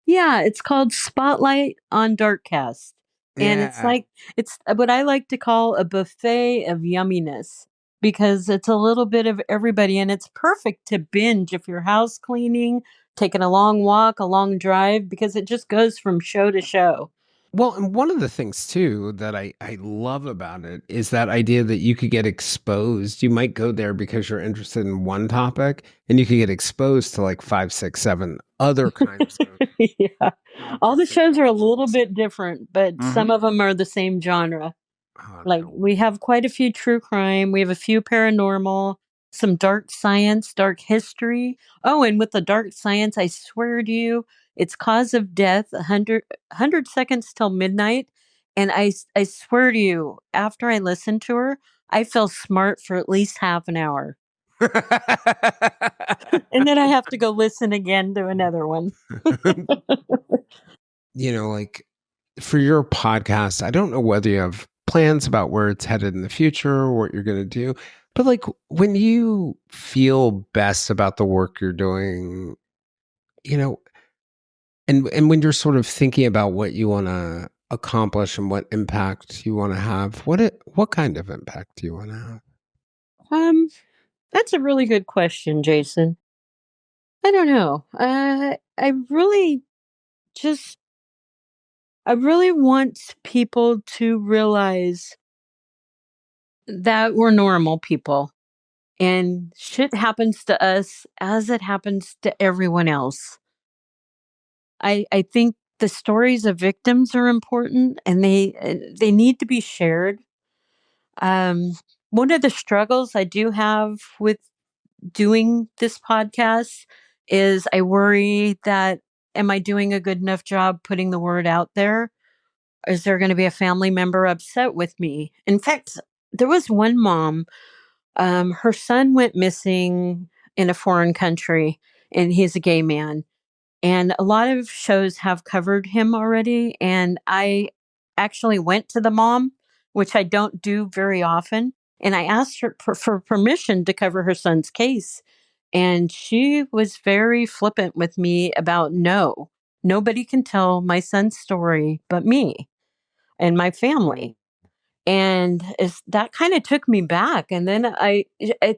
Yeah, it's called Spotlight on Darkcast. And Yeah. it's what I like to call a buffet of yumminess because it's a little bit of everybody and it's perfect to binge if you're house cleaning, taking a long walk, a long drive, because it just goes from show to show. Well, and one of the things too that I love about it is that idea that you could get exposed. You might go there because you're interested in one topic, and you could get exposed to like five, six, seven other kinds of Yeah. All the topics and shows are a little topics. bit different, but some Hmm. of them are the same genre. Oh, Like, they're we have quite a few true crime, we have a few paranormal, some dark science, dark history. Oh, and with the dark science, I swear to you, it's cause of death, 100 seconds till midnight, and I swear to you, after I listened to her, I feel smart for at least half an hour, and then I have to go listen again to another one. like for your podcast, I don't know whether you have plans about where it's headed in the future or what you're going to do, but like when you feel best about the work you're doing, you know, and when you're sort of thinking about what you want to accomplish and what impact you want to have, what kind of impact do you want to have? Um, that's a really good question, Jason. I don't know. Just I really want people to realize that we're normal people and shit happens to us as it happens to everyone else. I think the stories of victims are important and they need to be shared. Um, One of the struggles I do have with doing this podcast is I worry that am I doing a good enough job putting the word out there? Is there gonna be a family member upset with me? In fact, there was one mom, her son went missing in a foreign country, and he's a gay man, and a lot of shows have covered him already, and I actually went to the mom, which I don't do very often, and I asked her for permission to cover her son's case, and she was very flippant with me about, "No, nobody can tell my son's story but me and my family." And that kind of took me back. And then I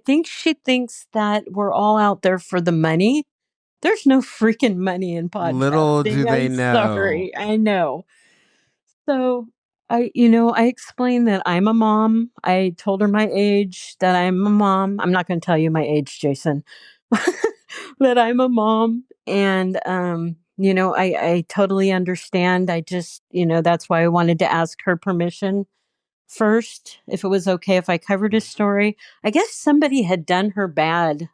think she thinks that we're all out there for the money. There's no freaking money in Little do podcasting. they I'm know. sorry. I know. So I explained that I'm a mom. I told her my age, that I'm a mom. I'm not going to tell you my age, Jason, that I'm a mom. And, I totally understand. I just, that's why I wanted to ask her permission first, if it was okay if I covered his story. I guess somebody had done her bad,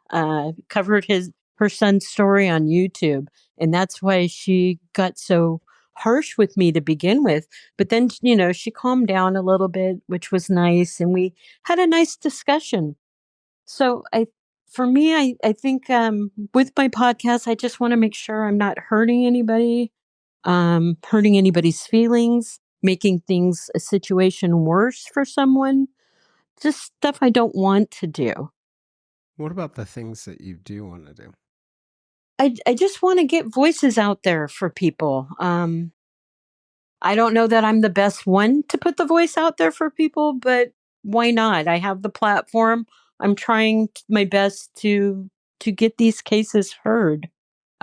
covered her son's story on YouTube, and that's why she got so harsh with me to begin with. But then, she calmed down a little bit, which was nice, and we had a nice discussion. So for me, I think with my podcast, I just want to make sure I'm not hurting anybody's feelings, making a situation worse for someone, just stuff I don't want to do. What about the things that you do want to do? I just want to get voices out there for people. I don't know that I'm the best one to put the voice out there for people, but why not? I have the platform. I'm trying my best to get these cases heard.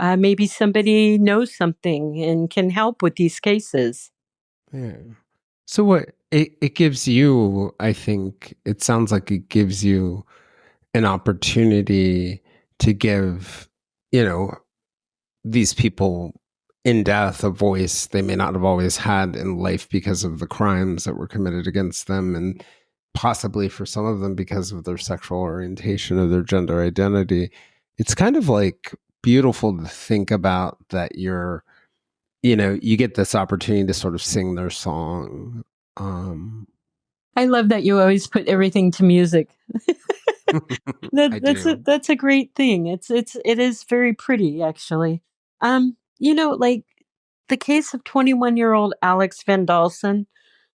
Maybe somebody knows something and can help with these cases. Yeah. So what it gives you, I think it sounds like it gives you an opportunity to give, you know, these people in death a voice they may not have always had in life because of the crimes that were committed against them, and possibly for some of them because of their sexual orientation or their gender identity. It's kind of like beautiful to think about that you get this opportunity to sort of sing their song. Um, I love that you always put everything to music. I That's do. that's a great thing. It is very pretty actually. Like the case of 21-year-old Alex Van Dalsen.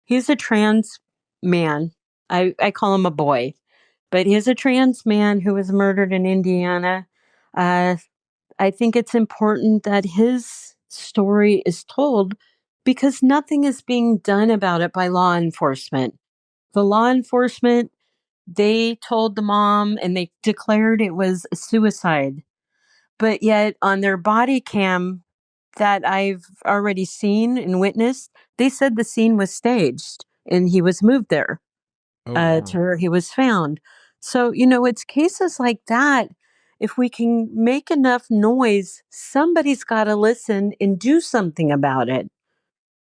He's a trans man. I call him a boy, but he's a trans man who was murdered in Indiana. Uh, I think it's important that his story is told because nothing is being done about it by law enforcement. The law enforcement, they told the mom and they declared it was a suicide. But yet on their body cam that I've already seen and witnessed, they said the scene was staged and he was moved there Oh to wow. where he was found. So, it's cases like that. If we can make enough noise, somebody's got to listen and do something about it.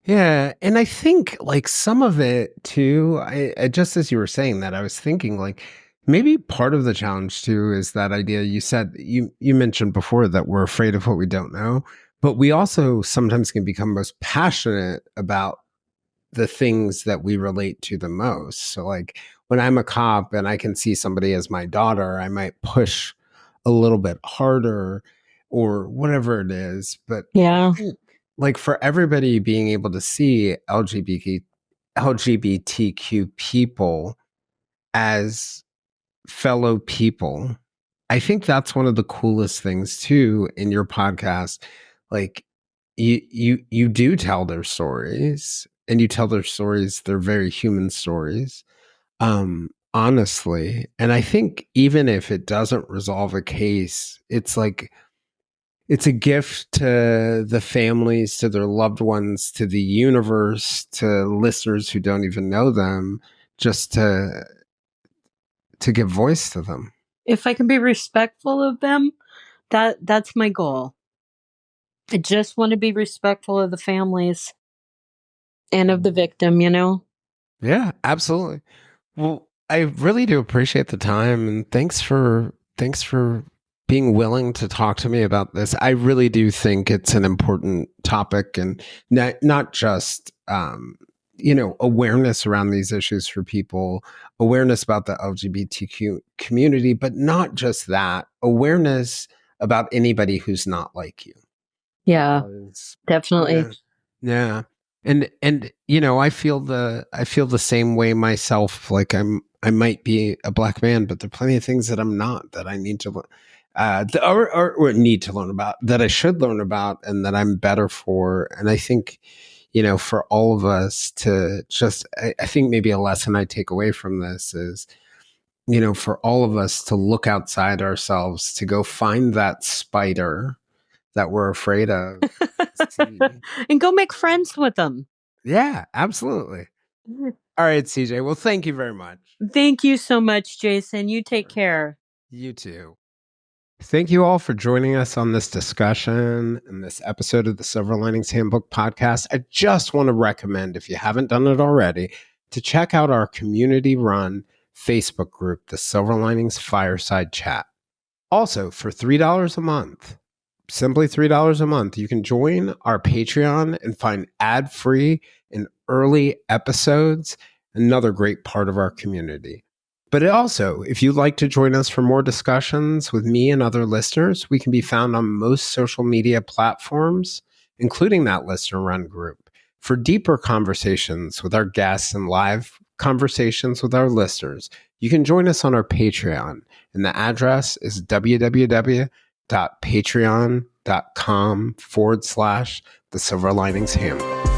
Yeah, and I think like some of it too. I just as you were saying that, I was thinking like maybe part of the challenge too is that idea you said you mentioned before that we're afraid of what we don't know, but we also sometimes can become most passionate about the things that we relate to the most. So like when I'm a cop and I can see somebody as my daughter, I might push a little bit harder or whatever it is. But I Yeah. think like for everybody being able to see LGBTQ people as fellow people, I think that's one of the coolest things too in your podcast. Like you do tell their stories, and you tell their stories, they're very human stories. Honestly, and I think even if it doesn't resolve a case, it's like it's a gift to the families, to their loved ones, to the universe, to listeners who don't even know them, just to give voice to them. If I can be respectful of them, that's my goal. I just want to be respectful of the families and of the victim. Yeah, absolutely. Well, I really do appreciate the time, and thanks for being willing to talk to me about this. I really do think it's an important topic, and not just awareness around these issues for people, awareness about the LGBTQ community, but not just that, awareness about anybody who's not like you. Yeah, Because definitely. yeah, yeah. And I feel the same way myself. Like I might be a black man, but there are plenty of things that I'm not that I need to learn or need to learn about, that I should learn about, and that I'm better for. And I think, for all of us to just I think maybe a lesson I take away from this is, for all of us to look outside ourselves, to go find that spider that we're afraid of. See. And go make friends with them. Yeah, absolutely. All right, CJ. Well, thank you very much. Thank you so much, Jason. You take care. You too. Thank you all for joining us on this discussion and this episode of the Silver Linings Handbook podcast. I just want to recommend, if you haven't done it already, to check out our community-run Facebook group, the Silver Linings Fireside Chat. Also, for $3 a month, simply $3 a month, you can join our Patreon and find ad-free and early episodes, another great part of our community. But also, if you'd like to join us for more discussions with me and other listeners, we can be found on most social media platforms, including that listener run group. For deeper conversations with our guests and live conversations with our listeners, you can join us on our Patreon, and the address is www.patreon.com/the Silver Linings Handbook.